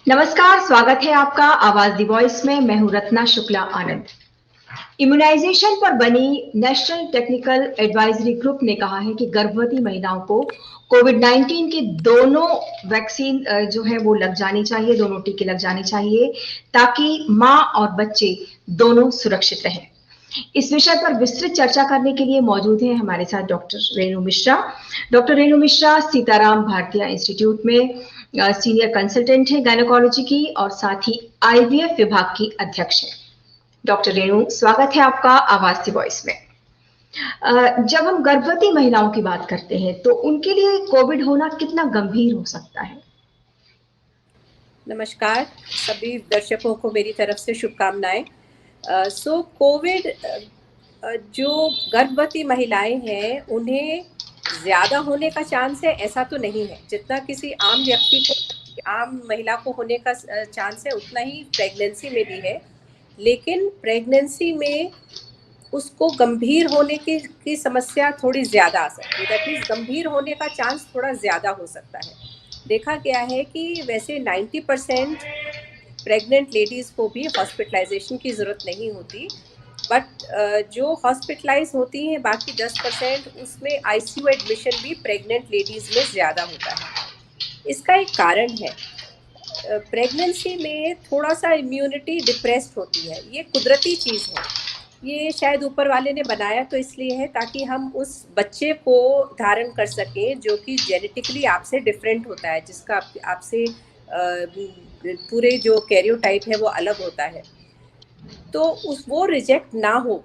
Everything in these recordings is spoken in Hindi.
नमस्कार, स्वागत है आपका आवाज दी वॉइस में। मैं हूं रत्ना शुक्ला आनंद। इम्यूनाइजेशन पर बनी नेशनल टेक्निकल एडवाइजरी ग्रुप ने कहा है कि गर्भवती महिलाओं को कोविड 19 के दोनों वैक्सीन जो है वो लग जानी चाहिए, दोनों टीके लग जाने चाहिए, ताकि मां और बच्चे दोनों सुरक्षित रहें। इस विषय पर विस्तृत चर्चा करने के लिए मौजूद हैं हमारे साथ डॉक्टर रेणु मिश्रा। डॉक्टर रेणु मिश्रा सीताराम भारतीय इंस्टीट्यूट में सीनियर कंसल्टेंट है गायनेकोलॉजी की और साथ ही आईवीएफ विभाग की अध्यक्ष है। डॉक्टर रेणु, स्वागत है आपका आवाज की वॉइस में। जब हम गर्भवती महिलाओं की बात करते हैं तो उनके लिए कोविड होना कितना गंभीर हो सकता है? नमस्कार, सभी दर्शकों को मेरी तरफ से शुभकामनाएं। कोविड जो गर्भवती महिलाएं हैं उन्हें ज़्यादा होने का चांस है ऐसा तो नहीं है। जितना किसी आम व्यक्ति को, आम महिला को होने का चांस है उतना ही प्रेगनेंसी में भी है। लेकिन प्रेगनेंसी में उसको गंभीर होने की समस्या थोड़ी ज़्यादा आ सकती है। दैट मीन्स गंभीर होने का चांस थोड़ा ज़्यादा हो सकता है। देखा गया है कि वैसे 90% प्रेग्नेंट लेडीज़ को भी हॉस्पिटलाइजेशन की ज़रूरत नहीं होती, बट जो हॉस्पिटलाइज होती हैं बाकी 10% उसमें आईसीयू एडमिशन भी प्रेग्नेंट लेडीज़ में ज़्यादा होता है। इसका एक कारण है, प्रेगनेंसी में थोड़ा सा इम्यूनिटी डिप्रेस्ड होती है। ये कुदरती चीज़ है, ये शायद ऊपर वाले ने बनाया तो इसलिए है ताकि हम उस बच्चे को धारण कर सकें जो कि जेनेटिकली आपसे डिफरेंट होता है, जिसका आपसे पूरे जो कैरियोटाइप है वो अलग होता है। तो वो रिजेक्ट ना हो,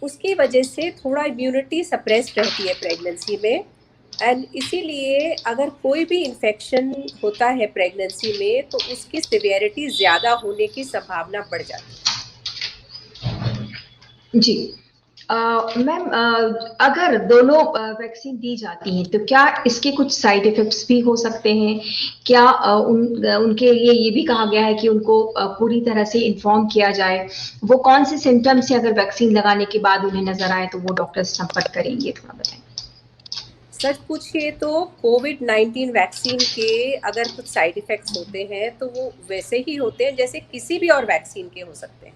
उसकी वजह से थोड़ा इम्यूनिटी सप्रेस्ड रहती है प्रेगनेंसी में। एंड इसीलिए अगर कोई भी इन्फेक्शन होता है प्रेगनेंसी में तो उसकी सिवियरिटी ज़्यादा होने की संभावना बढ़ जाती है। जी। मैम, अगर दोनों वैक्सीन दी जाती हैं तो क्या इसके कुछ साइड इफेक्ट्स भी हो सकते हैं? क्या उनके लिए ये भी कहा गया है कि उनको पूरी तरह से इन्फॉर्म किया जाए? वो कौन से सिम्टम्स से अगर वैक्सीन लगाने के बाद उन्हें नजर आए तो वो डॉक्टर से संपर्क करेंगे? थोड़ा बताएं। सच पूछिए तो कोविड-19 वैक्सीन के अगर कुछ साइड इफ़ेक्ट्स होते हैं तो वो वैसे ही होते हैं जैसे किसी भी और वैक्सीन के हो सकते हैं।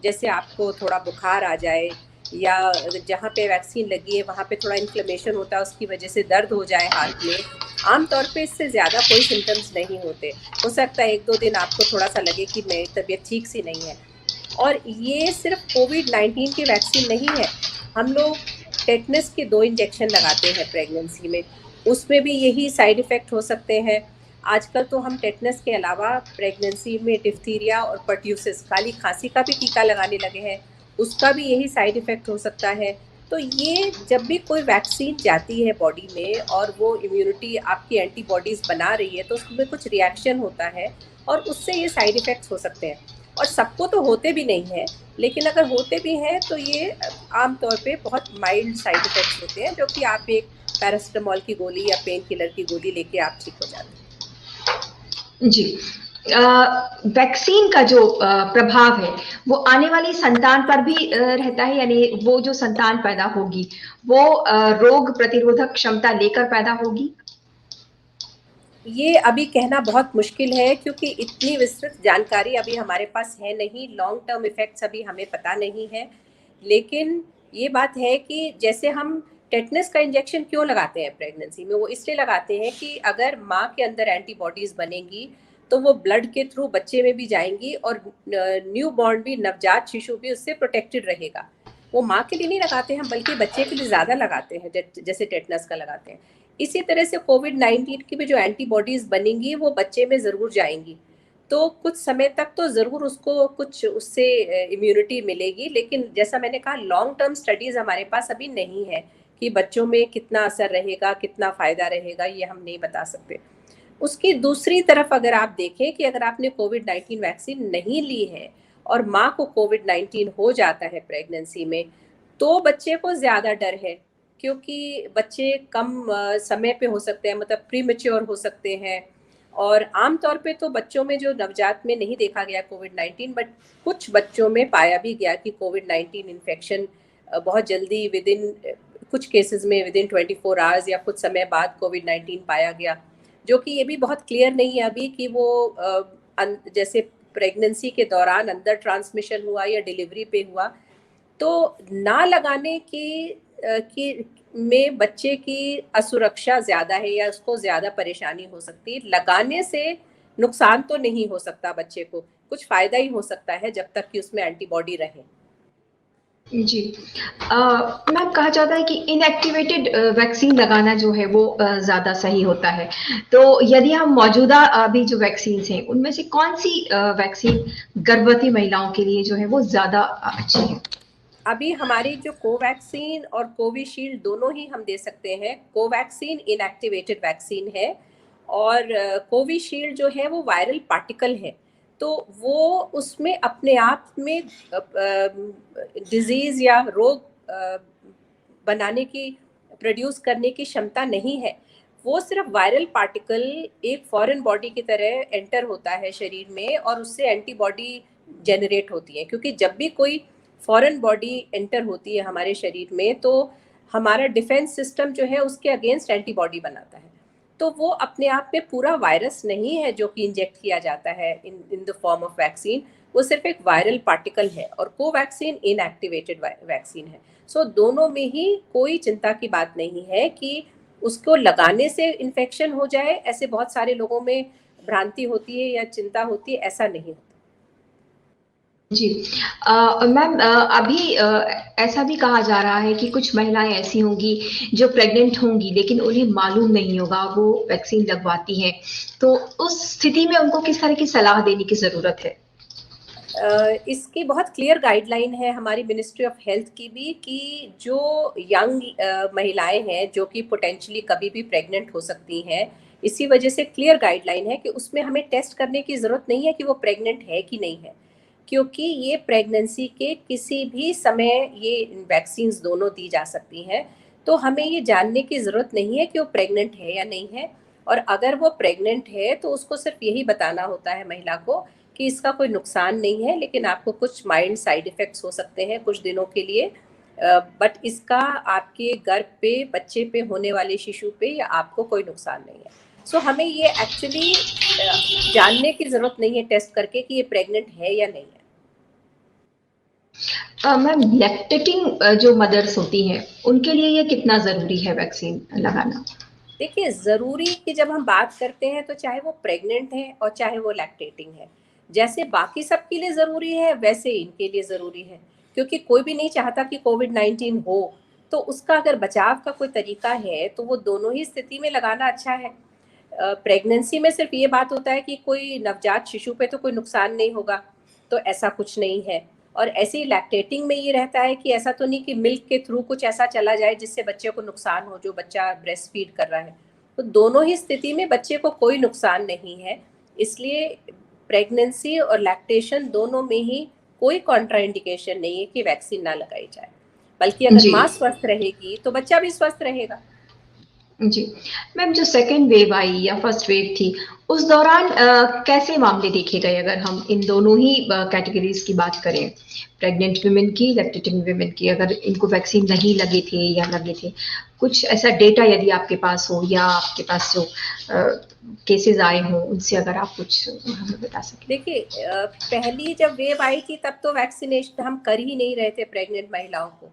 जैसे आपको थोड़ा बुखार आ जाए या जहाँ पे वैक्सीन लगी है वहाँ पे थोड़ा इन्फ्लेमेशन होता है, उसकी वजह से दर्द हो जाए हाथ में। आम तौर पे इससे ज़्यादा कोई सिम्पटम्स नहीं होते। हो सकता है 1-2 दिन आपको थोड़ा-सा लगे कि मेरी तबीयत ठीक सी नहीं है। और ये सिर्फ कोविड-19 की वैक्सीन नहीं है। हम लोग टेटनस के 2 इंजेक्शन लगाते हैं प्रेगनेंसी में, उसमें भी यही साइड इफ़ेक्ट हो सकते हैं। आजकल तो हम टेटनस के अलावा प्रेगनेंसी में डिप्थीरिया और पर्ट्यूसिस, काली खाँसी का भी टीका लगाने लगे हैं, उसका भी यही साइड इफ़ेक्ट हो सकता है। तो ये जब भी कोई वैक्सीन जाती है बॉडी में और वो इम्यूनिटी आपकी एंटीबॉडीज़ बना रही है तो उसमें कुछ रिएक्शन होता है और उससे ये साइड इफ़ेक्ट्स हो सकते हैं। और सबको तो होते भी नहीं हैं, लेकिन अगर होते भी हैं तो ये आम तौर पे बहुत माइल्ड साइड इफ़ेक्ट्स होते हैं, जो कि आप एक पैरासिटामॉल की गोली या पेन किलर की गोली लेके आप ठीक हो जाते हैं। जी। वैक्सीन का जो प्रभाव है वो आने वाली संतान पर भी रहता है, यानी वो जो संतान पैदा होगी वो रोग प्रतिरोधक क्षमता लेकर पैदा होगी? ये अभी कहना बहुत मुश्किल है क्योंकि इतनी विस्तृत जानकारी अभी हमारे पास है नहीं, लॉन्ग टर्म इफ़ेक्ट्स अभी हमें पता नहीं है। लेकिन ये बात है कि जैसे हम टेटनस का इंजेक्शन क्यों लगाते हैं प्रेगनेंसी में, वो इसलिए लगाते हैं कि अगर माँ के अंदर एंटीबॉडीज़ बनेंगी तो वो ब्लड के थ्रू बच्चे में भी जाएंगी और न्यू बॉर्न भी, नवजात शिशु भी उससे प्रोटेक्टेड रहेगा। वो माँ के लिए नहीं लगाते हैं बल्कि बच्चे के लिए ज़्यादा लगाते हैं, जैसे टेटनस का लगाते हैं। इसी तरह से कोविड-19 की भी जो एंटीबॉडीज़ बनेंगी वो बच्चे में ज़रूर जाएंगी, तो कुछ समय तक तो ज़रूर उसको कुछ उससे इम्यूनिटी मिलेगी। लेकिन जैसा मैंने कहा, लॉन्ग टर्म स्टडीज़ हमारे पास अभी नहीं है कि बच्चों में कितना असर रहेगा, कितना फ़ायदा रहेगा, ये हम नहीं बता सकते। उसकी दूसरी तरफ अगर आप देखें कि अगर आपने कोविड-19 वैक्सीन नहीं ली है और माँ को कोविड-19 हो जाता है प्रेगनेंसी में, तो बच्चे को ज़्यादा डर है क्योंकि बच्चे कम समय पे हो सकते हैं, मतलब प्रीमैच्योर हो सकते हैं। और आम तौर पे तो बच्चों में, जो नवजात में नहीं देखा गया कोविड-19, बट कुछ बच्चों में पाया भी गया कि कोविड-19 इन्फेक्शन बहुत जल्दी विदिन कुछ केसेस में विदिन 24 आवर्स या कुछ समय बाद कोविड-19 पाया गया। जो कि ये भी बहुत क्लियर नहीं है अभी कि वो जैसे प्रेगनेंसी के दौरान अंदर ट्रांसमिशन हुआ या डिलीवरी पे हुआ, तो ना लगाने की में बच्चे की असुरक्षा ज़्यादा है या उसको ज़्यादा परेशानी हो सकती है। लगाने से नुकसान तो नहीं हो सकता बच्चे को, कुछ फ़ायदा ही हो सकता है जब तक कि उसमें एंटीबॉडी रहे। जी। मैम कहा जाता है कि इनएक्टिवेटेड वैक्सीन लगाना जो है वो ज़्यादा सही होता है। तो यदि हम मौजूदा अभी जो वैक्सीन्स हैं, उनमें से कौन-सी वैक्सीन गर्भवती महिलाओं के लिए जो है वो ज़्यादा अच्छी है? अभी हमारी जो कोवैक्सीन और कोविशील्ड दोनों ही हम दे सकते हैं। कोवैक्सीन इनएक्टिवेटेड वैक्सीन है और कोविशील्ड जो है वो वायरल पार्टिकल है, तो वो उसमें अपने आप में डिजीज या रोग बनाने की, प्रोड्यूस करने की क्षमता नहीं है। वो सिर्फ वायरल पार्टिकल एक फॉरेन बॉडी की तरह एंटर होता है शरीर में और उससे एंटीबॉडी जनरेट होती है, क्योंकि जब भी कोई फॉरेन बॉडी एंटर होती है हमारे शरीर में तो हमारा डिफेंस सिस्टम जो है उसके अगेंस्ट एंटीबॉडी बनाता है। तो वो अपने आप में पूरा वायरस नहीं है जो कि इंजेक्ट किया जाता है in the form of vaccine, वो सिर्फ एक वायरल पार्टिकल है और कोवैक्सीन इनएक्टिवेटेड वैक्सीन है। सो दोनों में ही कोई चिंता की बात नहीं है कि उसको लगाने से इन्फेक्शन हो जाए, ऐसे बहुत सारे लोगों में भ्रांति होती है या चिंता होती है, ऐसा नहीं होता। जी। मैम अभी ऐसा भी कहा जा रहा है कि कुछ महिलाएं ऐसी होंगी जो प्रेग्नेंट होंगी लेकिन उन्हें मालूम नहीं होगा, वो वैक्सीन लगवाती हैं। तो उस स्थिति में उनको किस तरह की सलाह देने की ज़रूरत है? इसकी बहुत क्लियर गाइडलाइन है हमारी मिनिस्ट्री ऑफ हेल्थ की भी कि जो यंग महिलाएं हैं जो कि पोटेंशियली कभी भी प्रेग्नेंट हो सकती हैं, इसी वजह से क्लियर गाइडलाइन है कि उसमें हमें टेस्ट करने की ज़रूरत नहीं है कि वो प्रेग्नेंट है कि नहीं है, क्योंकि ये प्रेगनेंसी के किसी भी समय ये वैक्सीन्स दोनों दी जा सकती हैं। तो हमें ये जानने की ज़रूरत नहीं है कि वो प्रेग्नेंट है या नहीं है, और अगर वो प्रेग्नेंट है तो उसको सिर्फ यही बताना होता है महिला को कि इसका कोई नुकसान नहीं है, लेकिन आपको कुछ माइल्ड साइड इफ़ेक्ट्स हो सकते हैं कुछ दिनों के लिए, बट इसका आपके गर्भ पे, बच्चे पे होने वाले शिशु पे या आपको कोई नुकसान नहीं है। सो हमें ये एक्चुअली जानने की ज़रूरत नहीं है टेस्ट करके कि ये प्रेग्नेंट है या नहीं है। मैम लैक्टेटिंग जो मदर्स होती हैं, उनके लिए ये कितना ज़रूरी है वैक्सीन लगाना? देखिए, ज़रूरी की जब हम बात करते हैं तो चाहे वो प्रेग्नेंट है और चाहे वो लैक्टेटिंग है, जैसे बाकी सबके लिए ज़रूरी है वैसे इनके लिए ज़रूरी है, क्योंकि कोई भी नहीं चाहता कि कोविड-19 हो, तो उसका अगर बचाव का कोई तरीका है तो वो दोनों ही स्थिति में लगाना अच्छा है। प्रेगनेंसी में सिर्फ ये बात होता है कि कोई नवजात शिशु पे तो कोई नुकसान नहीं होगा, तो ऐसा कुछ नहीं है। और ऐसे ही लैक्टेटिंग में ये रहता है कि ऐसा तो नहीं कि मिल्क के थ्रू कुछ ऐसा चला जाए जिससे बच्चे को नुकसान हो, जो बच्चा ब्रेस्ट फीड कर रहा है। तो दोनों ही स्थिति में बच्चे को कोई नुकसान नहीं है, इसलिए प्रेगनेंसी और लैक्टेशन दोनों में ही कोई कॉन्ट्राइंडिकेशन नहीं है कि वैक्सीन ना लगाई जाए, बल्कि अगर जी। माँ स्वस्थ रहेगी तो बच्चा भी स्वस्थ रहेगा। जी। मैम जो सेकंड वेव आई या फर्स्ट वेव थी, उस दौरान कैसे मामले देखे गए अगर हम इन दोनों ही कैटेगरीज़ की बात करें, प्रेग्नेंट वुमेन की, लैक्टेटिंग वुमेन की, अगर इनको वैक्सीन नहीं लगे थे या लगे थे? कुछ ऐसा डेटा यदि आपके पास हो या आपके पास जो केसेज़ आए हों, उनसे अगर आप कुछ हमें बता सकें? देखिए, पहली जब वेव आई थी तब तो वैक्सीनेशन हम कर ही नहीं रहे थे प्रेग्नेंट महिलाओं को।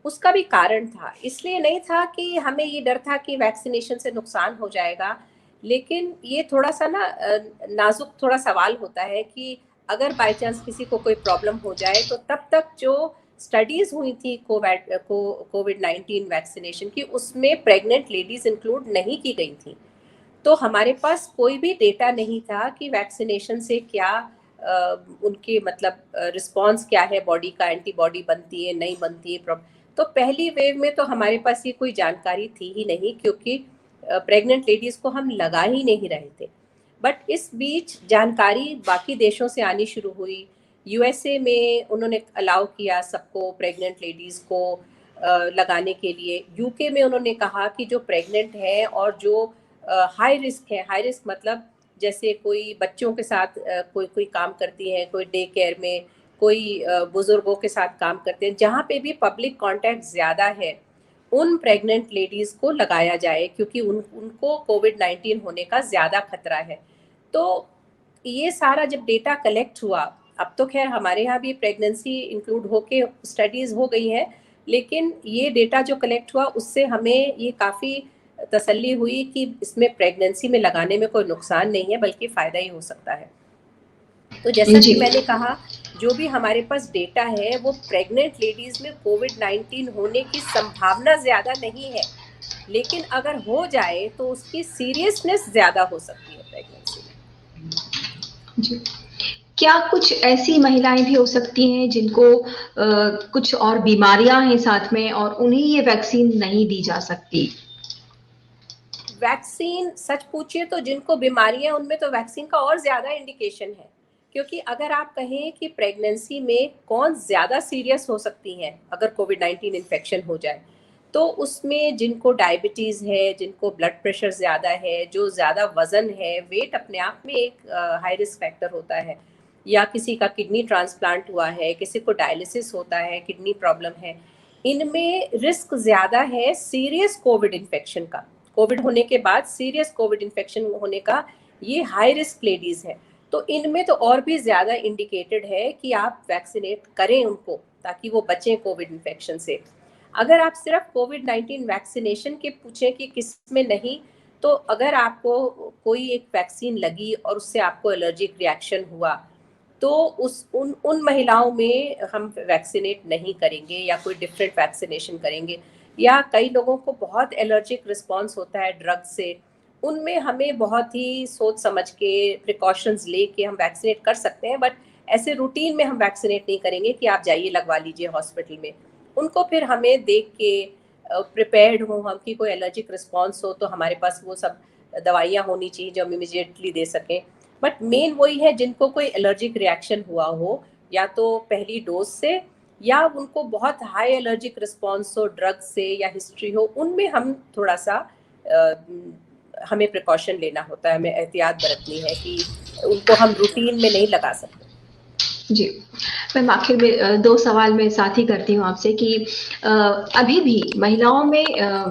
उसका भी कारण था, इसलिए नहीं था कि हमें ये डर था कि वैक्सीनेशन से नुकसान हो जाएगा, लेकिन ये थोड़ा-सा ना नाज़ुक थोड़ा सवाल होता है कि अगर बाय चांस किसी को कोई प्रॉब्लम हो जाए तो तब तक जो स्टडीज़ हुई थी कोविड-19 वैक्सीनेशन की, उसमें प्रेग्नेंट लेडीज़ इंक्लूड नहीं की गई थी। तो हमारे पास कोई भी डेटा नहीं था कि वैक्सीनेशन से क्या उनके मतलब रिस्पॉन्स क्या है, बॉडी का एंटीबॉडी बनती है नहीं बनती है। तो पहली वेव में तो हमारे पास ये कोई जानकारी थी ही नहीं, क्योंकि प्रेग्नेंट लेडीज़ को हम लगा ही नहीं रहे थे। बट इस बीच जानकारी बाकी देशों से आनी शुरू हुई। यूएसए में उन्होंने अलाउ किया सबको, प्रेग्नेंट लेडीज़ को लगाने के लिए। यूके में उन्होंने कहा कि जो प्रेग्नेंट है और जो हाई रिस्क है, हाई रिस्क मतलब जैसे कोई बच्चों के साथ कोई कोई काम करती है, कोई डे केयर में, कोई बुजुर्गों के साथ काम करते हैं, जहाँ पे भी पब्लिक कांटेक्ट ज़्यादा है, उन प्रेग्नेंट लेडीज़ को लगाया जाए, क्योंकि उनको कोविड-19 होने का ज़्यादा खतरा है। तो ये सारा जब डेटा कलेक्ट हुआ, अब तो खैर हमारे यहाँ भी प्रेगनेंसी इंक्लूड होके स्टडीज हो गई है, लेकिन ये डेटा जो कलेक्ट हुआ उससे हमें ये काफ़ी तसल्ली हुई कि इसमें प्रेगनेंसी में लगाने में कोई नुकसान नहीं है बल्कि फ़ायदा ही हो सकता है। तो जैसा जी कि मैंने कहा, जो भी हमारे पास डेटा है वो प्रेग्नेंट लेडीज में कोविड-19 होने की संभावना ज़्यादा नहीं है, लेकिन अगर हो जाए तो उसकी सीरियसनेस ज़्यादा हो सकती है प्रेगनेंसी में। जी। क्या कुछ ऐसी महिलाएं भी हो सकती हैं जिनको कुछ और बीमारियां हैं साथ में और उन्हें ये वैक्सीन नहीं दी जा सकती? वैक्सीन सच पूछिए तो जिनको बीमारियां उनमें तो वैक्सीन का और ज़्यादा इंडिकेशन है, क्योंकि अगर आप कहें कि प्रेगनेंसी में कौन ज़्यादा सीरियस हो सकती हैं अगर कोविड-19 इन्फेक्शन हो जाए, तो उसमें जिनको डायबिटीज़ है, जिनको ब्लड प्रेशर ज़्यादा है, जो ज़्यादा वज़न है, वेट अपने आप में एक हाई रिस्क फैक्टर होता है, या किसी का किडनी ट्रांसप्लांट हुआ है, किसी को डायलिसिस होता है, किडनी प्रॉब्लम है, इनमें रिस्क ज़्यादा है सीरियस कोविड इन्फेक्शन का। कोविड होने के बाद सीरियस कोविड इन्फेक्शन होने का ये हाई रिस्क लेडीज़ है। तो इनमें तो और भी ज़्यादा इंडिकेटेड है कि आप वैक्सीनेट करें उनको, ताकि वो बचें कोविड इन्फेक्शन से। अगर आप सिर्फ कोविड-19 वैक्सीनेशन के पूछें कि किस में नहीं, तो अगर आपको कोई एक वैक्सीन लगी और उससे आपको एलर्जिक रिएक्शन हुआ, तो उस उन उन महिलाओं में हम वैक्सीनेट नहीं करेंगे या कोई डिफरेंट वैक्सीनेशन करेंगे। या कई लोगों को बहुत एलर्जिक रिस्पॉन्स होता है ड्रग से, उनमें हमें बहुत ही सोच समझ के प्रिकॉशंस लेके हम वैक्सीनेट कर सकते हैं, बट ऐसे रूटीन में हम वैक्सीनेट नहीं करेंगे कि आप जाइए लगवा लीजिए हॉस्पिटल में। उनको फिर हमें देख के प्रिपेयर्ड हो हम कि कोई एलर्जिक रिस्पॉन्स हो तो हमारे पास वो सब दवाइयाँ होनी चाहिए जो हम इमिजिएटली दे सकें। बट मेन वही है जिनको कोई एलर्जिक रिएक्शन हुआ हो, या तो पहली डोज से, या उनको बहुत हाई एलर्जिक रिस्पॉन्स हो ड्रग से या हिस्ट्री हो, उनमें हम थोड़ा सा हमें प्रिकॉशन लेना होता है, हमें एहतियात बरतनी है कि उनको हम रूटीन में नहीं लगा सकते। जी। मैम आखिर में 2 सवाल मैं साथ ही करती हूँ आपसे कि अभी भी महिलाओं में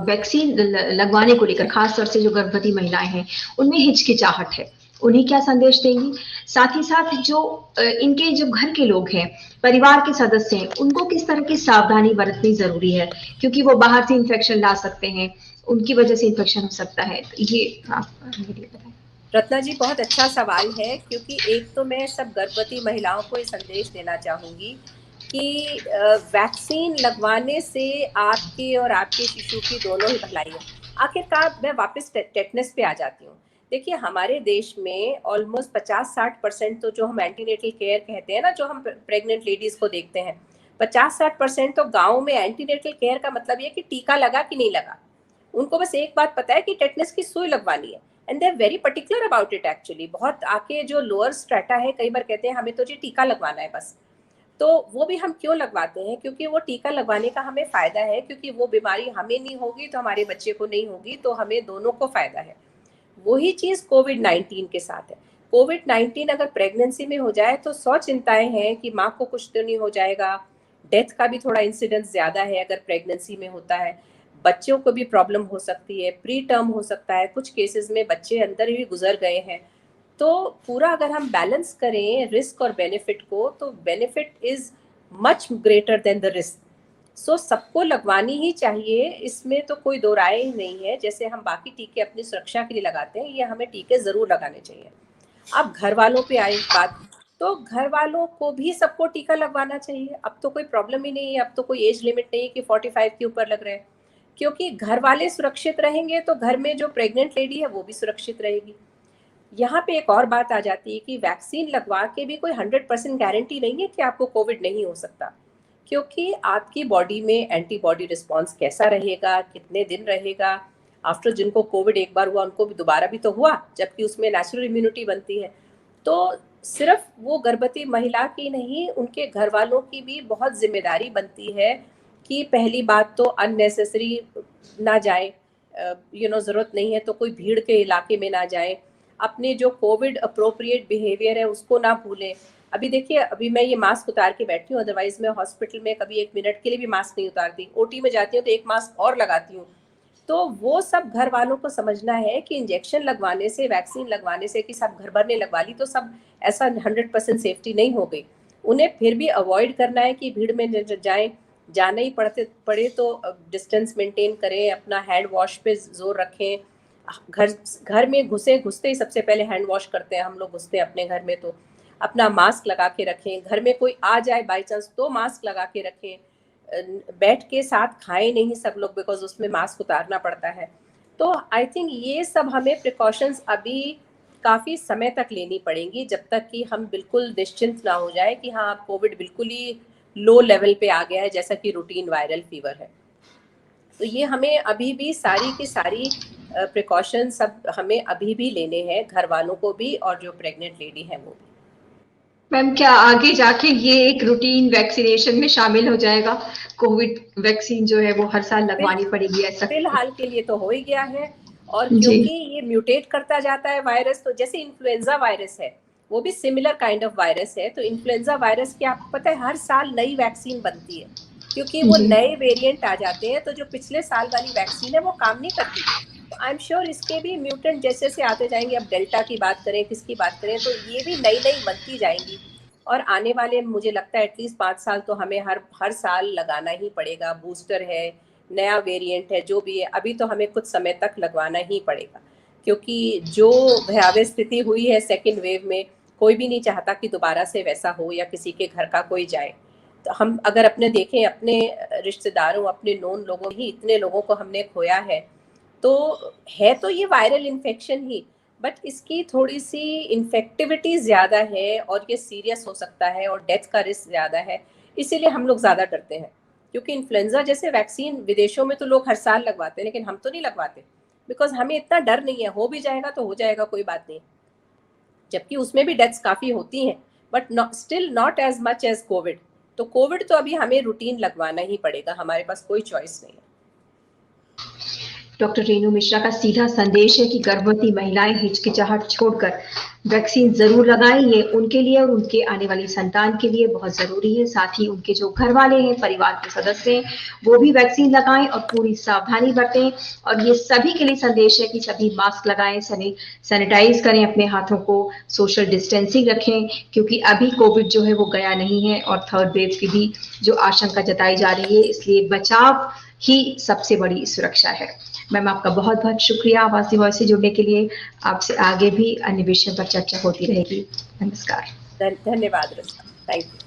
वैक्सीन लगवाने को लेकर खास तौर से जो गर्भवती महिलाएं हैं उनमें हिचकिचाहट है, उन्हें क्या संदेश देंगी? साथ ही साथ जो इनके जो घर के लोग हैं, परिवार के सदस्य हैं, उनको किस तरह की सावधानी बरतनी जरूरी है, क्योंकि वो बाहर से इन्फेक्शन ला सकते हैं, उनकी वजह से इन्फेक्शन हो सकता है, ये आप मेरे लिए बताएं। रत्ना जी, बहुत अच्छा सवाल है, क्योंकि एक तो मैं सब गर्भवती महिलाओं को ये संदेश देना चाहूँगी कि वैक्सीन लगवाने से आपके और आपके शिशु की दोनों ही भलाई है। आखिरकार मैं वापस टेटनस पे आ जाती हूँ। देखिए, हमारे देश में ऑलमोस्ट 50-60% तो जो हम एंटीनेटल केयर कहते हैं ना, जो हम प्रेग्नेंट लेडीज़ को देखते हैं, 50-60% तो गाँव में एंटीनेटल केयर का मतलब ये कि टीका लगा कि नहीं लगा। उनको बस एक बात पता है कि टेटनस की सुई लगवानी है, and they are very particular about it actually. बहुत आके जो लोअर स्ट्रेटा है कई बार कहते हैं हमें तो जी टीका लगवाना है बस। तो वो भी हम क्यों लगवाते हैं? क्योंकि वो टीका लगवाने का हमें फ़ायदा है, क्योंकि वो बीमारी हमें नहीं होगी तो हमारे बच्चे को नहीं होगी, तो हमें दोनों को फ़ायदा है। वही चीज़ कोविड-19 के साथ है। कोविड-19 अगर प्रेगनेंसी में हो जाए तो 100 चिंताएँ हैं कि माँ को कुछ तो नहीं हो जाएगा, डेथ का भी थोड़ा इंसिडेंस ज़्यादा है अगर प्रेगनेंसी में होता है, बच्चों को भी प्रॉब्लम हो सकती है, प्री टर्म हो सकता है, कुछ केसेज़ में बच्चे अंदर ही गुज़र गए हैं। तो पूरा अगर हम बैलेंस करें रिस्क और बेनिफिट को, तो benefit is much greater than the risk. So सबको लगवानी ही चाहिए, इसमें तो कोई दो राय ही नहीं है। जैसे हम बाकी टीके अपनी सुरक्षा के लिए लगाते हैं, ये हमें टीके ज़रूर लगाने चाहिए। अब घर वालों पे आई बात, तो घर वालों को भी सबको टीका लगवाना चाहिए। अब तो कोई प्रॉब्लम ही नहीं है, अब तो कोई एज लिमिट नहीं है कि 45 के ऊपर लग रहे हैं, क्योंकि घर वाले सुरक्षित रहेंगे तो घर में जो प्रेग्नेंट लेडी है वो भी सुरक्षित रहेगी। यहाँ पे एक और बात आ जाती है कि वैक्सीन लगवा के भी कोई 100% गारंटी नहीं है कि आपको कोविड नहीं हो सकता, क्योंकि आपकी बॉडी में एंटीबॉडी रिस्पॉन्स कैसा रहेगा, कितने दिन रहेगा। आफ्टर जिनको कोविड एक बार हुआ उनको भी दोबारा भी तो हुआ, जबकि उसमें नेचुरल इम्यूनिटी बनती है। तो सिर्फ वो गर्भवती महिला की नहीं, उनके घर वालों की भी बहुत जिम्मेदारी बनती है कि पहली बात तो अननेसेसरी ना जाए, ज़रूरत नहीं है तो कोई भीड़ के इलाके में ना जाए, अपने जो कोविड अप्रोप्रिएट बिहेवियर है उसको ना भूलें। अभी देखिए, अभी मैं ये मास्क उतार के बैठी हूँ, अदरवाइज मैं हॉस्पिटल में कभी 1 मिनट के लिए भी मास्क नहीं उतारती। ओटी में जाती हूँ तो एक मास्क और लगाती हूँ। तो वो सब घर वालों को समझना है कि इंजेक्शन लगवाने से, वैक्सीन लगवाने से कि सब घर भर ने लगवा ली तो सब ऐसा 100% सेफ्टी नहीं हो गई। उन्हें फिर भी अवॉइड करना है कि भीड़ में जाएं, जाना ही पड़े तो डिस्टेंस मेंटेन करें, अपना हैंड वॉश पे जोर रखें। घर में घुसते ही सबसे पहले हैंड वॉश करते हैं हम लोग, घुसते हैं अपने घर में तो अपना मास्क लगा के रखें। घर में कोई आ जाए बाई चांस तो मास्क लगा के रखें। बैठ के साथ खाएं नहीं सब लोग, बिकॉज उसमें मास्क उतारना पड़ता है। तो आई थिंक ये सब हमें प्रिकॉशंस अभी काफ़ी समय तक लेनी पड़ेंगी, जब तक कि हम बिल्कुल निश्चिंत ना हो जाए कि हाँ कोविड बिल्कुल ही लो लेवल पे आ गया है, जैसा कि रूटीन वायरल फीवर है। तो ये हमें अभी भी सारी की सारी प्रिकॉशन सब हमें अभी भी लेने हैं, घर वालों को भी और जो प्रेग्नेंट लेडी है वो भी। मैम, क्या आगे जाके ये एक रूटीन वैक्सीनेशन में शामिल हो जाएगा? कोविड वैक्सीन जो है वो हर साल लगवानी पड़ेगी ऐसा? फिलहाल के लिए तो हो ही गया है। और जी। क्योंकि ये म्यूटेट करता जाता है वायरस, तो जैसे इन्फ्लुएंजा वायरस है वो भी सिमिलर काइंड ऑफ वायरस है। तो इन्फ्लुएंजा वायरस की आपको पता है हर साल नई वैक्सीन बनती है, क्योंकि वो जी। नए वेरिएंट आ जाते हैं, तो जो पिछले साल वाली वैक्सीन है वो काम नहीं करती। तो आई एम श्योर इसके भी म्यूटेंट जैसे से आते जाएंगे, अब डेल्टा की बात करें, किसकी बात करें, तो ये भी नई नई बनती जाएंगी। और आने वाले मुझे लगता है एटलीस्ट 5 साल तो हमें हर साल लगाना ही पड़ेगा। बूस्टर है, नया वेरिएंट है, जो भी है, अभी तो हमें कुछ समय तक लगवाना ही पड़ेगा, क्योंकि जो भयावह स्थिति हुई है सेकेंड वेव में, कोई भी नहीं चाहता कि दोबारा से वैसा हो या किसी के घर का कोई जाए। तो हम अगर अपने देखें, अपने रिश्तेदारों, अपने नोन लोगों ही इतने लोगों को हमने खोया है, तो है तो ये वायरल इन्फेक्शन ही, बट इसकी थोड़ी सी इन्फेक्टिविटी ज़्यादा है और ये सीरियस हो सकता है और डेथ का रिस्क ज़्यादा है, इसीलिए हम लोग ज़्यादा डरते हैं। क्योंकि इन्फ्लुएंजा जैसे वैक्सीन विदेशों में तो लोग हर साल लगवाते हैं, लेकिन हम तो नहीं लगवाते, बिकॉज हमें इतना डर नहीं है, हो भी जाएगा तो हो जाएगा, कोई बात नहीं। जबकि उसमें भी डेथ्स काफ़ी होती हैं, but still not as much as covid. तो कोविड तो अभी हमें रूटीन लगवाना ही पड़ेगा, हमारे पास कोई चॉइस नहीं है। डॉक्टर रेणु मिश्रा का सीधा संदेश है कि गर्भवती महिलाएं हिचकिचाहट छोड़कर वैक्सीन जरूर लगाएं। ये उनके लिए और उनके आने वाली संतान के लिए बहुत जरूरी है। साथ ही उनके जो घर वाले हैं, परिवार के सदस्य हैं, वो भी वैक्सीन लगाएं और पूरी सावधानी बरतें। और ये सभी के लिए संदेश है कि सभी मास्क लगाएं, सैनिटाइज करें अपने हाथों को, सोशल डिस्टेंसिंग रखें, क्योंकि अभी कोविड जो है वो गया नहीं है और थर्ड वेव की भी जो आशंका जताई जा रही है, इसलिए बचाव ही सबसे बड़ी सुरक्षा है। मैम, आपका बहुत बहुत शुक्रिया आवाज दी वॉइस से जुड़ने के लिए। आपसे आगे भी अन्य विषयों पर चर्चा होती रहेगी। नमस्कार। धन्यवाद रचना, थैंक यू।